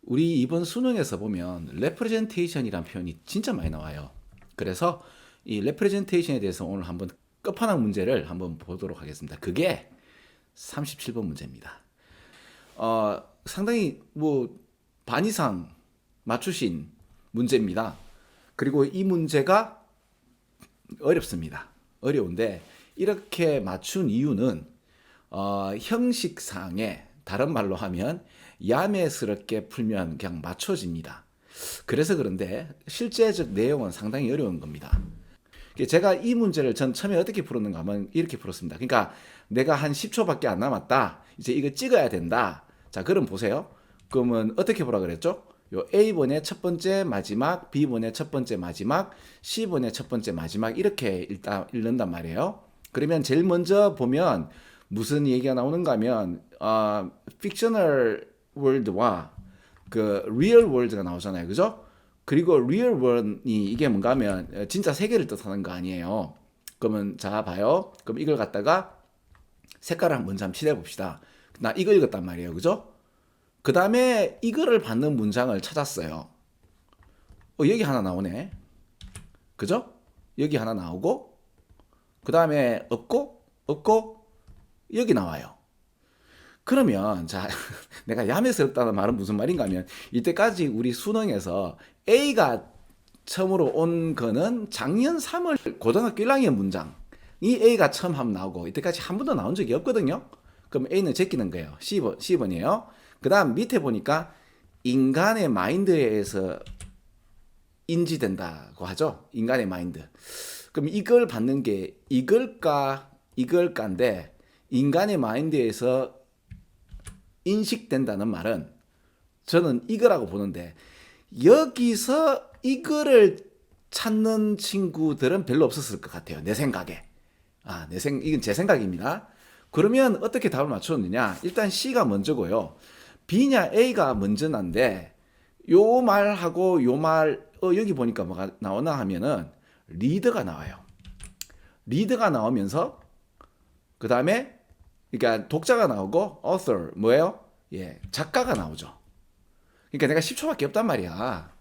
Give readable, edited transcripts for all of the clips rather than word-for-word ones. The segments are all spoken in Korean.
우리 이번 수능에서 보면 representation이란 표현이 진짜 많이 나와요. 그래서 이 representation에 대해서 오늘 한번 끝판왕 문제를 한번 보도록 하겠습니다. 그게 37번 문제입니다. 상당히 반 이상 맞추신 문제입니다. 그리고 이 문제가 어렵습니다. 어려운데 이렇게 맞춘 이유는 형식상에 다른 말로 하면 야매스럽게 풀면 그냥 맞춰집니다. 그래서 그런데 실제적 내용은 상당히 어려운 겁니다. 제가 이 문제를 전 처음에 어떻게 풀었는가 하면 이렇게 풀었습니다. 그러니까 내가 한 10초밖에 안 남았다. 이제 이거 찍어야 된다. 자, 그럼 보세요. 그러면 어떻게 보라 그랬죠? 요 A번의 첫 번째 마지막, B번의 첫 번째 마지막, C번의 첫 번째 마지막 이렇게 읽는단 말이에요. 그러면 제일 먼저 보면 무슨 얘기가 나오는가 하면 fictional world와 그 real world가 나오잖아요. 그죠? 그리고 real world이 이게 뭔가 하면 진짜 세계를 뜻하는 거 아니에요. 그러면 자 봐요. 그럼 이걸 갖다가 색깔을 먼저 한번 칠해 봅시다. 나 이거 읽었단 말이에요. 그죠? 그 다음에 이거를 받는 문장을 찾았어요. 여기 하나 나오네. 그죠? 여기 하나 나오고 그 다음에 없고 여기 나와요. 그러면 자 내가 야매스럽다는 말은 무슨 말인가 하면 이때까지 우리 수능에서 A가 처음으로 온 거는 작년 3월 고등학교 1학년 문장 이 A가 처음 한번 나오고 이때까지 한 번도 나온 적이 없거든요. 그럼 A는 제끼는 거예요. C번이에요. 그 다음 밑에 보니까 인간의 마인드에 의해서 인지된다고 하죠. 인간의 마인드. 그럼 이걸 받는 게 이걸까인데 인간의 마인드에서 인식된다는 말은 저는 이거라고 보는데 여기서 이거를 찾는 친구들은 별로 없었을 것 같아요. 내 생각에. 이건 제 생각입니다. 그러면 어떻게 답을 맞췄느냐? 일단 C가 먼저고요. B냐 A가 먼저난데 요 말하고 요 말 여기 보니까 뭐가 나오나 하면은 리드가 나와요. 리드가 나오면서 그 다음에 그러니까 독자가 나오고 author 뭐예요? 예, 작가가 나오죠. 그러니까 내가 10초밖에 없단 말이야.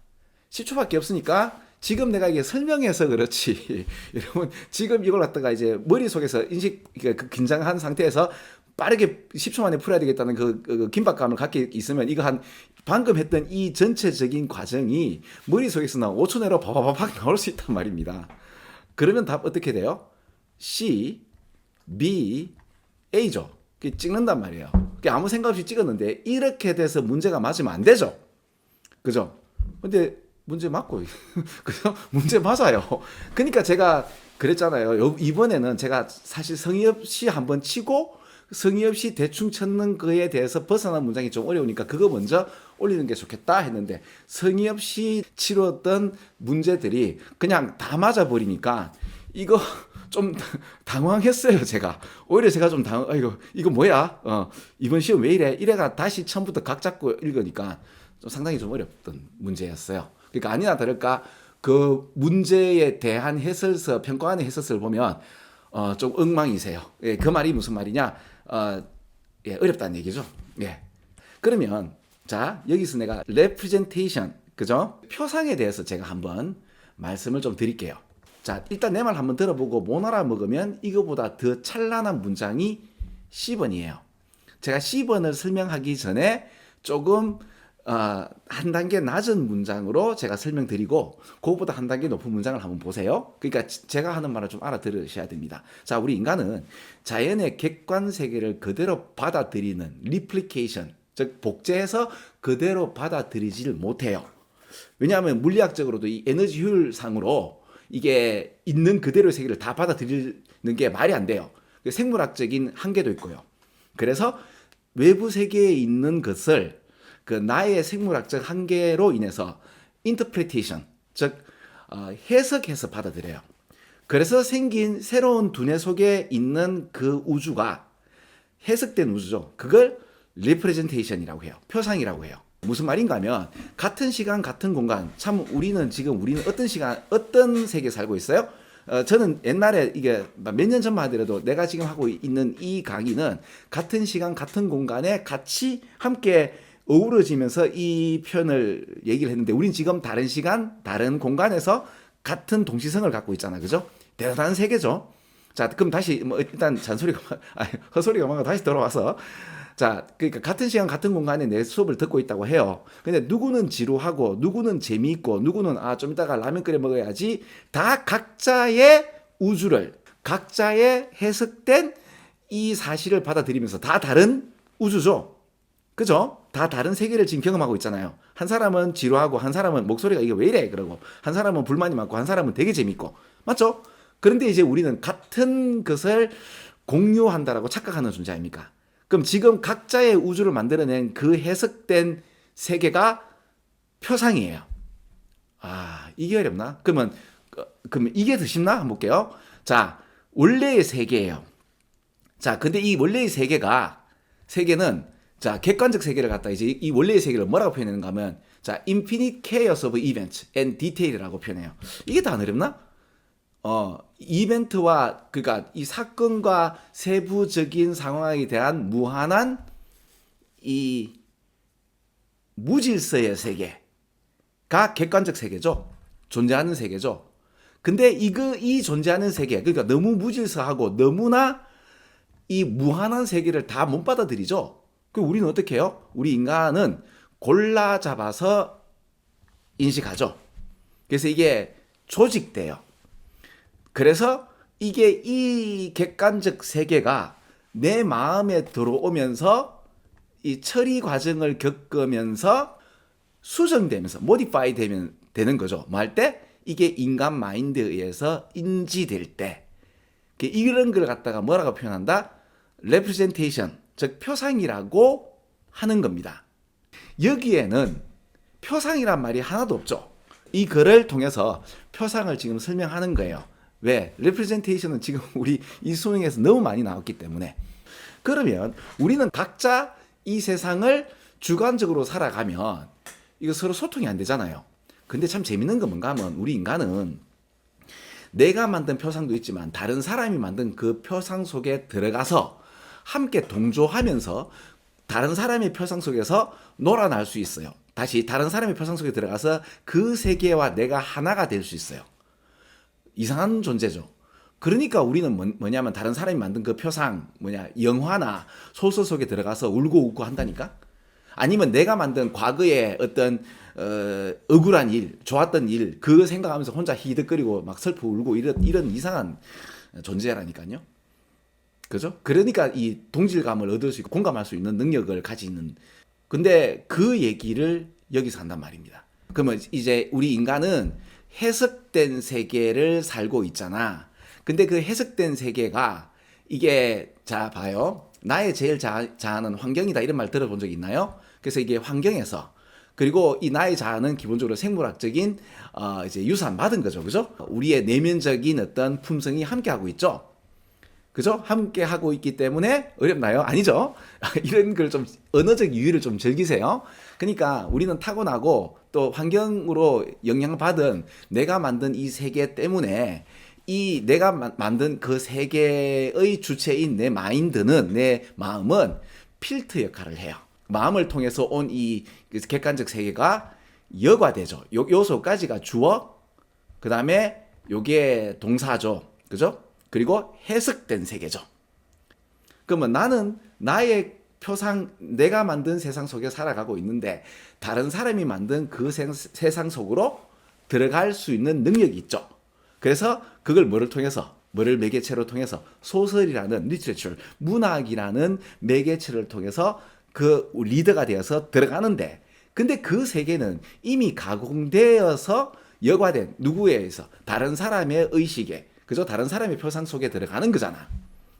10초밖에 없으니까 지금 내가 이게 설명해서 그렇지. 여러분 지금 이걸 갖다가 이제 머릿속에서 그 긴장한 상태에서 빠르게 10초 만에 풀어야 되겠다는 그 긴박감을 갖고 있으면 이거 한 방금 했던 이 전체적인 과정이 머릿속에서 5초 내로 바바바박 나올 수 있단 말입니다. 그러면 답 어떻게 돼요? C, B, A죠. 찍는단 말이에요. 아무 생각 없이 찍었는데 이렇게 돼서 문제가 맞으면 안 되죠. 그죠? 근데 문제 맞고 그죠? 문제 맞아요. 그러니까 제가 그랬잖아요. 이번에는 제가 사실 성의 없이 한번 치고 성의 없이 대충 쳤는 거에 대해서 벗어난 문장이 좀 어려우니까 그거 먼저 올리는 게 좋겠다 했는데 성의 없이 치렀던 문제들이 그냥 다 맞아버리니까 이거 좀 당황했어요, 제가. 오히려 제가 좀 이거 뭐야? 이번 시험 왜 이래? 이래가 다시 처음부터 각 잡고 읽으니까 상당히 좀 어렵던 문제였어요. 그러니까 아니나 다를까 그 문제에 대한 해설서, 평가원의 해설서를 보면 좀 엉망이세요. 예, 그 말이 무슨 말이냐? 예, 어렵다는 얘기죠. 예. 그러면 자, 여기서 내가 representation, 그죠? 표상에 대해서 제가 한번 말씀을 좀 드릴게요. 자, 일단 내 말 한번 들어보고 못 알아먹으면 이거보다 더 찬란한 문장이 C번이에요. 제가 C번을 설명하기 전에 조금 한 단계 낮은 문장으로 제가 설명드리고 그거보다 한 단계 높은 문장을 한번 보세요. 그러니까 제가 하는 말을 좀 알아들으셔야 됩니다. 자, 우리 인간은 자연의 객관 세계를 그대로 받아들이는 리플리케이션, 즉 복제해서 그대로 받아들이지를 못해요. 왜냐하면 물리학적으로도 이 에너지 효율상으로 이게 있는 그대로의 세계를 다 받아들이는 게 말이 안 돼요. 생물학적인 한계도 있고요. 그래서 외부 세계에 있는 것을 그 나의 생물학적 한계로 인해서 interpretation, 즉 해석해서 받아들여요. 그래서 생긴 새로운 두뇌 속에 있는 그 우주가 해석된 우주죠. 그걸 representation이라고 해요. 표상이라고 해요. 무슨 말인가 하면 같은 시간 같은 공간, 참 우리는 어떤 시간 어떤 세계에 살고 있어요? 저는 옛날에 이게 몇 년 전만 하더라도 내가 지금 하고 있는 이 강의는 같은 시간 같은 공간에 같이 함께 어우러지면서 이 표현을 얘기를 했는데 우린 지금 다른 시간, 다른 공간에서 같은 동시성을 갖고 있잖아. 그죠? 대단한 세계죠. 자, 그럼 다시 뭐 일단 헛소리가 뭔가 다시 돌아와서 자, 그러니까 같은 시간 같은 공간에 내 수업을 듣고 있다고 해요. 근데 누구는 지루하고 누구는 재미있고 누구는 좀 이따가 라면 끓여 먹어야지. 다 각자의 우주를 각자의 해석된 이 사실을 받아들이면서 다 다른 우주죠. 그죠? 다 다른 세계를 지금 경험하고 있잖아요. 한 사람은 지루하고 한 사람은 목소리가 이게 왜 이래 그러고 한 사람은 불만이 많고 한 사람은 되게 재밌고 맞죠? 그런데 이제 우리는 같은 것을 공유한다라고 착각하는 존재 아닙니까? 그럼 지금 각자의 우주를 만들어낸 그 해석된 세계가 표상이에요. 이게 어렵나? 그러면 이게 더 쉽나? 한번 볼게요. 자, 원래의 세계예요. 자, 근데 이 원래의 세계는 자, 객관적 세계를 갖다 이제 이 원래의 세계를 뭐라고 표현하는가 하면 자, infinite chaos of events and detail이라고 표현해요. 이게 다 어렵나? 이벤트와 그러니까 이 사건과 세부적인 상황에 대한 무한한 이 무질서의 세계가 객관적 세계죠. 존재하는 세계죠. 근데 이 존재하는 세계, 그러니까 너무 무질서하고 너무나 이 무한한 세계를 다 못 받아들이죠. 그 우리는 어떻게 해요? 우리 인간은 골라 잡아서 인식하죠. 그래서 이게 조직돼요. 그래서 이게 이 객관적 세계가 내 마음에 들어오면서 이 처리 과정을 겪으면서 수정되면서 모디파이 되는 거죠. 뭐 할 때? 이게 인간 마인드에 의해서 인지될 때 이런 걸 갖다가 뭐라고 표현한다? representation, 즉 표상이라고 하는 겁니다. 여기에는 표상이란 말이 하나도 없죠. 이 글을 통해서 표상을 지금 설명하는 거예요. 왜? representation은 지금 우리 이 수능에서 너무 많이 나왔기 때문에. 그러면 우리는 각자 이 세상을 주관적으로 살아가면 이거 서로 소통이 안 되잖아요. 근데 참 재밌는 건 뭔가 하면 우리 인간은 내가 만든 표상도 있지만 다른 사람이 만든 그 표상 속에 들어가서 함께 동조하면서 다른 사람의 표상 속에서 놀아날 수 있어요. 다시 다른 사람의 표상 속에 들어가서 그 세계와 내가 하나가 될 수 있어요. 이상한 존재죠. 그러니까 우리는 뭐냐면 다른 사람이 만든 그 표상, 영화나 소설 속에 들어가서 울고 웃고 한다니까? 아니면 내가 만든 과거의 어떤 억울한 일, 좋았던 일, 그거 생각하면서 혼자 히득거리고 막 슬퍼 울고 이런 이상한 존재라니까요. 그죠? 그러니까 이 동질감을 얻을 수 있고 공감할 수 있는 능력을 가지는. 근데 그 얘기를 여기서 한단 말입니다. 그러면 이제 우리 인간은 해석된 세계를 살고 있잖아. 근데 그 해석된 세계가 이게 자 봐요. 나의 제일 자아는 환경이다 이런 말 들어본 적 있나요? 그래서 이게 환경에서 그리고 이 나의 자아는 기본적으로 생물학적인 이제 유산 받은 거죠. 그죠? 우리의 내면적인 어떤 품성이 함께 하고 있죠. 그죠? 함께 하고 있기 때문에 어렵나요? 아니죠. 이런 걸 좀 언어적 유희를 좀 즐기세요. 그러니까 우리는 타고나고 또 환경으로 영향받은 내가 만든 이 세계 때문에 이 내가 만든 그 세계의 주체인 내 마인드는 내 마음은 필터 역할을 해요. 마음을 통해서 온 이 객관적 세계가 여과되죠. 요소까지가 주어, 그 다음에 요게 동사죠. 그죠? 그리고 해석된 세계죠. 그러면 나는 나의 표상, 내가 만든 세상 속에 살아가고 있는데 다른 사람이 만든 그 세상 속으로 들어갈 수 있는 능력이 있죠. 그래서 그걸 뭐를 매개체로 통해서 소설이라는 리터처, 문학이라는 매개체를 통해서 그 리더가 되어서 들어가는데 근데 그 세계는 이미 가공되어서 여과된 누구에 의해서 다른 사람의 의식에 그죠? 다른 사람의 표상 속에 들어가는 거잖아.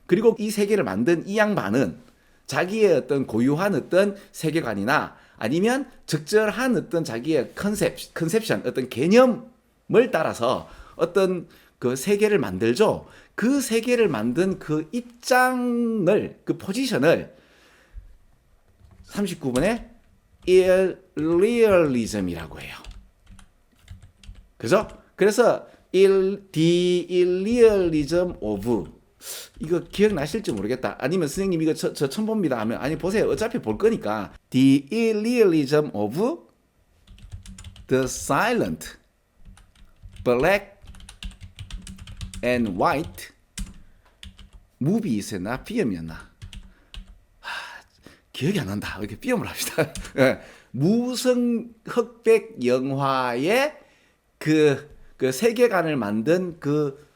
그리고 이 세계를 만든 이 양반은 자기의 어떤 고유한 어떤 세계관이나 아니면 적절한 어떤 자기의 컨셉션, 어떤 개념을 따라서 어떤 그 세계를 만들죠. 그 세계를 만든 그 입장을, 그 포지션을 39번에 irrealism이라고 해요. 그죠? 그래서 the irrealism of 이거 기억나실지 모르겠다. 아니면 선생님 이거 저 처음 봅니다 하면 아니 보세요. 어차피 볼 거니까 The Irrealism of the Silent Black and White Movies나 비염이었나? 기억이 안 난다. 이렇게 비염을 합시다. 예. 무성 흑백 영화의 그 세계관을 만든 그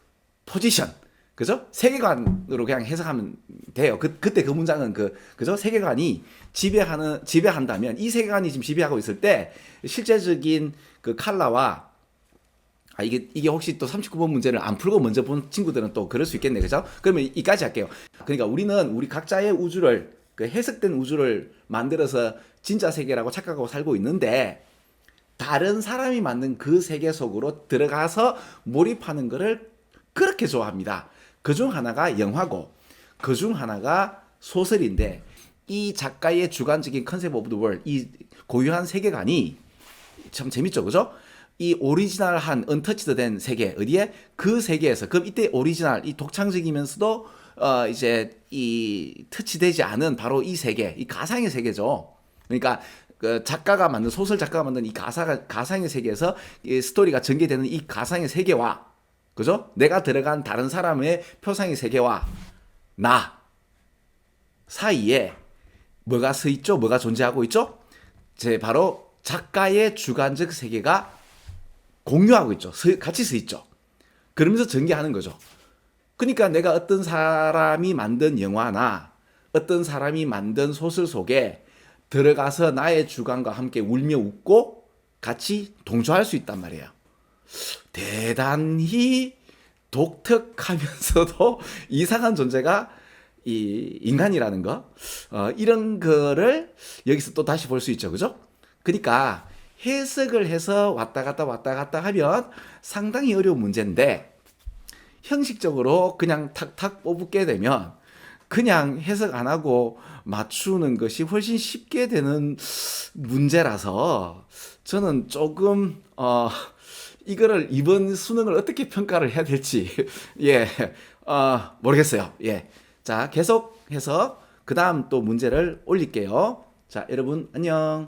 포지션. 그죠? 세계관으로 그냥 해석하면 돼요. 그때 그 문장은 그죠? 세계관이 지배한다면 이 세계관이 지금 지배하고 있을 때 실제적인 그 칼라와 이게 혹시 또 39번 문제를 안 풀고 먼저 본 친구들은 또 그럴 수 있겠네. 그죠? 그러면 이까지 할게요. 그러니까 우리는 우리 각자의 우주를 그 해석된 우주를 만들어서 진짜 세계라고 착각하고 살고 있는데 다른 사람이 만든 그 세계 속으로 들어가서 몰입하는 거를 그렇게 좋아합니다. 그중 하나가 영화고 그중 하나가 소설인데 이 작가의 주관적인 컨셉 오브 더 월드 이 고유한 세계관이 참 재밌죠. 그죠? 이 오리지널한 언터치드 된 세계 어디에 그 세계에서 그럼 이때 오리지널 이 독창적이면서도 이제 이 터치되지 않은 바로 이 세계 이 가상의 세계죠. 그러니까 그 작가가 만든 소설 작가가 만든 이 가상의 세계에서 이 스토리가 전개되는 이 가상의 세계와 그죠? 내가 들어간 다른 사람의 표상의 세계와 나 사이에 뭐가 서 있죠? 뭐가 존재하고 있죠? 바로 작가의 주관적 세계가 공유하고 있죠. 같이 서 있죠. 그러면서 전개하는 거죠. 그러니까 내가 어떤 사람이 만든 영화나 어떤 사람이 만든 소설 속에 들어가서 나의 주관과 함께 울며 웃고 같이 동조할 수 있단 말이에요. 대단히 독특하면서도 이상한 존재가 이 인간이라는 거 이런 거를 여기서 또 다시 볼 수 있죠. 그죠? 그러니까 해석을 해서 왔다 갔다 하면 상당히 어려운 문제인데 형식적으로 그냥 탁탁 뽑게 되면 그냥 해석 안 하고 맞추는 것이 훨씬 쉽게 되는 문제라서 저는 조금 이거를 이번 수능을 어떻게 평가를 해야 될지 예 모르겠어요. 예, 자 계속해서 그 다음 또 문제를 올릴게요. 자 여러분 안녕.